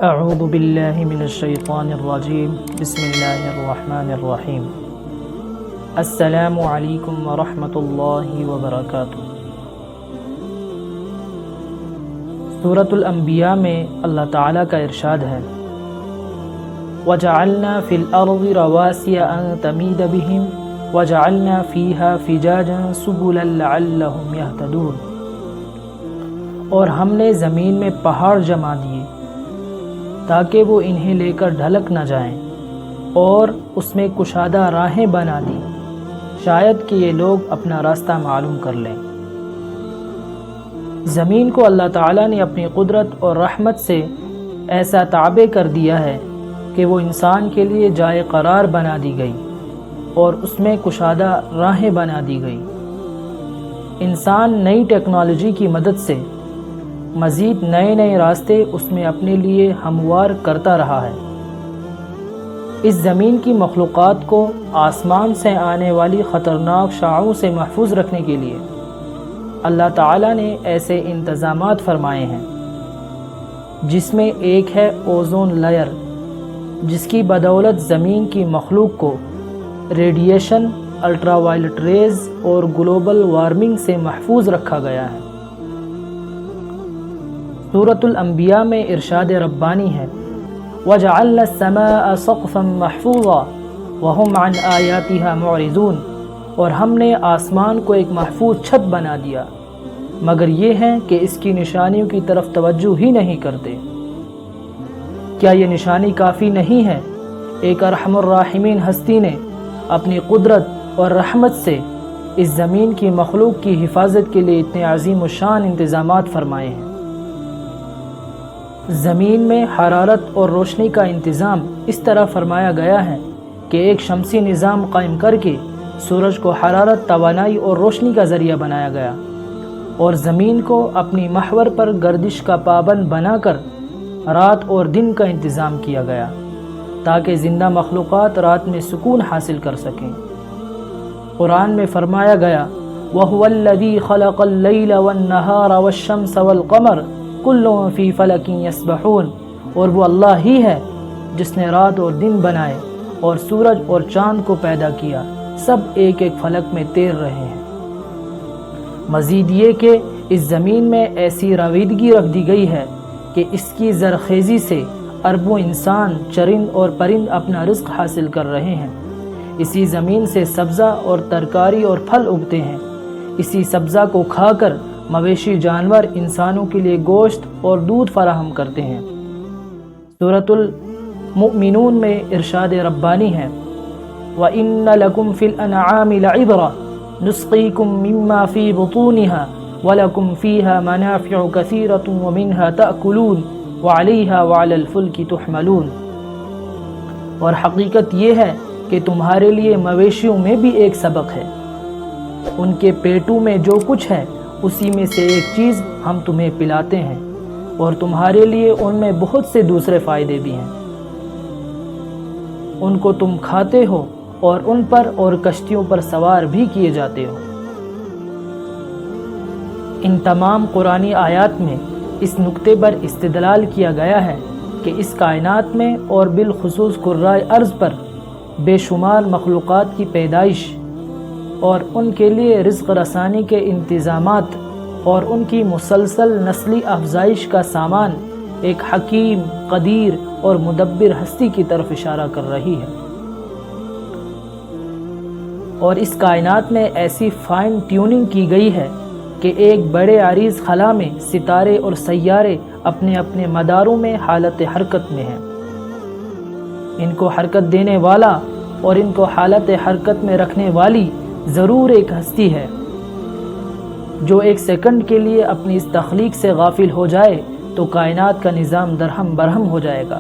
اعوذ باللہ من الشیطان الرجیم بسم اللہ الرحمن الرحیم السلام علیکم ورحمۃ اللہ وبرکاتہ۔ سورۃ الانبیاء میں اللہ تعالیٰ کا ارشاد ہے وَجَعَلْنَا فِي الْأَرْضِ رَوَاسِيَ أَن تَمِيدَ بِهِمْ وَجَعَلْنَا فِيهَا فِجَاجًا سُبُلًا لَعَلَّهُمْ يَهْتَدُونَ، اور ہم نے زمین میں پہاڑ جما دیے تاکہ وہ انہیں لے کر ڈھلک نہ جائیں، اور اس میں کشادہ راہیں بنا دی شاید کہ یہ لوگ اپنا راستہ معلوم کر لیں۔ زمین کو اللہ تعالیٰ نے اپنی قدرت اور رحمت سے ایسا تابع کر دیا ہے کہ وہ انسان کے لیے جائے قرار بنا دی گئی اور اس میں کشادہ راہیں بنا دی گئی۔ انسان نئی ٹیکنالوجی کی مدد سے مزید نئے نئے راستے اس میں اپنے لیے ہموار کرتا رہا ہے۔ اس زمین کی مخلوقات کو آسمان سے آنے والی خطرناک شعاعوں سے محفوظ رکھنے کے لیے اللہ تعالیٰ نے ایسے انتظامات فرمائے ہیں، جس میں ایک ہے اوزون لیئر، جس کی بدولت زمین کی مخلوق کو ریڈیشن، الٹرا وائلٹ ریز اور گلوبل وارمنگ سے محفوظ رکھا گیا ہے۔ سورۃ الانبیاء میں ارشاد ربانی ہے وَجَعَلْنَا السَّمَاءَ سَقْفًا مَحْفُوظًا وَهُمْ عَنْ آيَاتِهَا مُعْرِضُونَ، اور ہم نے آسمان کو ایک محفوظ چھت بنا دیا مگر یہ ہیں کہ اس کی نشانیوں کی طرف توجہ ہی نہیں کرتے۔ کیا یہ نشانی کافی نہیں ہے؟ ایک ارحم الراحمین ہستی نے اپنی قدرت اور رحمت سے اس زمین کی مخلوق کی حفاظت کے لیے اتنے عظیم الشان انتظامات فرمائے ہیں۔ زمین میں حرارت اور روشنی کا انتظام اس طرح فرمایا گیا ہے کہ ایک شمسی نظام قائم کر کے سورج کو حرارت، توانائی اور روشنی کا ذریعہ بنایا گیا، اور زمین کو اپنی محور پر گردش کا پابند بنا کر رات اور دن کا انتظام کیا گیا تاکہ زندہ مخلوقات رات میں سکون حاصل کر سکیں۔ قرآن میں فرمایا گیا وَهُوَ الَّذِي خَلَقَ اللَّيْلَ وَالنَّهَارَ وَالشَّمْسَ وَالْقَمَرَ كُلٌّ فِي فَلَكٍ يَسْبَحُونَ، اور وہ اللہ ہی ہے جس نے رات اور دن بنائے اور سورج اور چاند کو پیدا کیا، سب ایک ایک فلک میں تیر رہے ہیں۔ مزید یہ کہ اس زمین میں ایسی راویدگی رکھ دی گئی ہے کہ اس کی زرخیزی سے اربوں انسان، چرند اور پرند اپنا رزق حاصل کر رہے ہیں۔ اسی زمین سے سبزہ اور ترکاری اور پھل اگتے ہیں، اسی سبزہ کو کھا کر مویشی جانور انسانوں کے لیے گوشت اور دودھ فراہم کرتے ہیں۔ سورۃ المؤمنون میں ارشاد ربانی ہے وَإِنَّ لَكُمْ فِي الْأَنْعَامِ لَعِبْرَةً نُسْقِيكُم مِّمَّا فِي بُطُونِهَا وَلَكُمْ فِيهَا مَنَافِعُ كَثِيرَةٌ وَمِنْهَا تَأْكُلُونَ وَعَلَيْهَا وَعَلَى الْفُلْكِ تُحْمَلُونَ، اور حقیقت یہ ہے کہ تمہارے لیے مویشیوں میں بھی ایک سبق ہے، ان کے پیٹوں میں جو کچھ ہے اسی میں سے ایک چیز ہم تمہیں پلاتے ہیں، اور تمہارے لیے ان میں بہت سے دوسرے فائدے بھی ہیں، ان کو تم کھاتے ہو اور ان پر اور کشتیوں پر سوار بھی کیے جاتے ہو۔ ان تمام قرآنی آیات میں اس نقطے پر استدلال کیا گیا ہے کہ اس کائنات میں اور بالخصوص کرۂ ارض پر بے شمار مخلوقات کی پیدائش اور ان کے لیے رزق رسانی کے انتظامات اور ان کی مسلسل نسلی افزائش کا سامان ایک حکیم، قدیر اور مدبر ہستی کی طرف اشارہ کر رہی ہے، اور اس کائنات میں ایسی فائن ٹیوننگ کی گئی ہے کہ ایک بڑے عریض خلا میں ستارے اور سیارے اپنے اپنے مداروں میں حالت حرکت میں ہیں۔ ان کو حرکت دینے والا اور ان کو حالت حرکت میں رکھنے والی ضرور ایک ہستی ہے۔ جو ایک سیکنڈ کے لیے اپنی اس تخلیق سے غافل ہو جائے تو کائنات کا نظام درہم برہم ہو جائے گا۔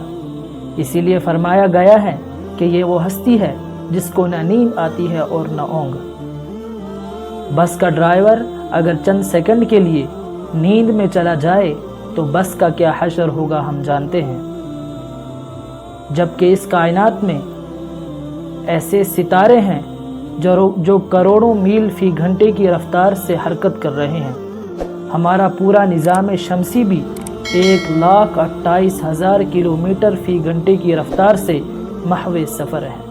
اسی لیے فرمایا گیا ہے کہ یہ وہ ہستی ہے جس کو نہ نیند آتی ہے اور نہ اونگ۔ بس کا ڈرائیور اگر چند سیکنڈ کے لیے نیند میں چلا جائے تو بس کا کیا حشر ہوگا ہم جانتے ہیں، جبکہ اس کائنات میں ایسے ستارے ہیں جو کروڑوں میل فی گھنٹے کی رفتار سے حرکت کر رہے ہیں۔ ہمارا پورا نظام شمسی بھی 1,28,000 کلومیٹر فی گھنٹے کی رفتار سے محو سفر ہے۔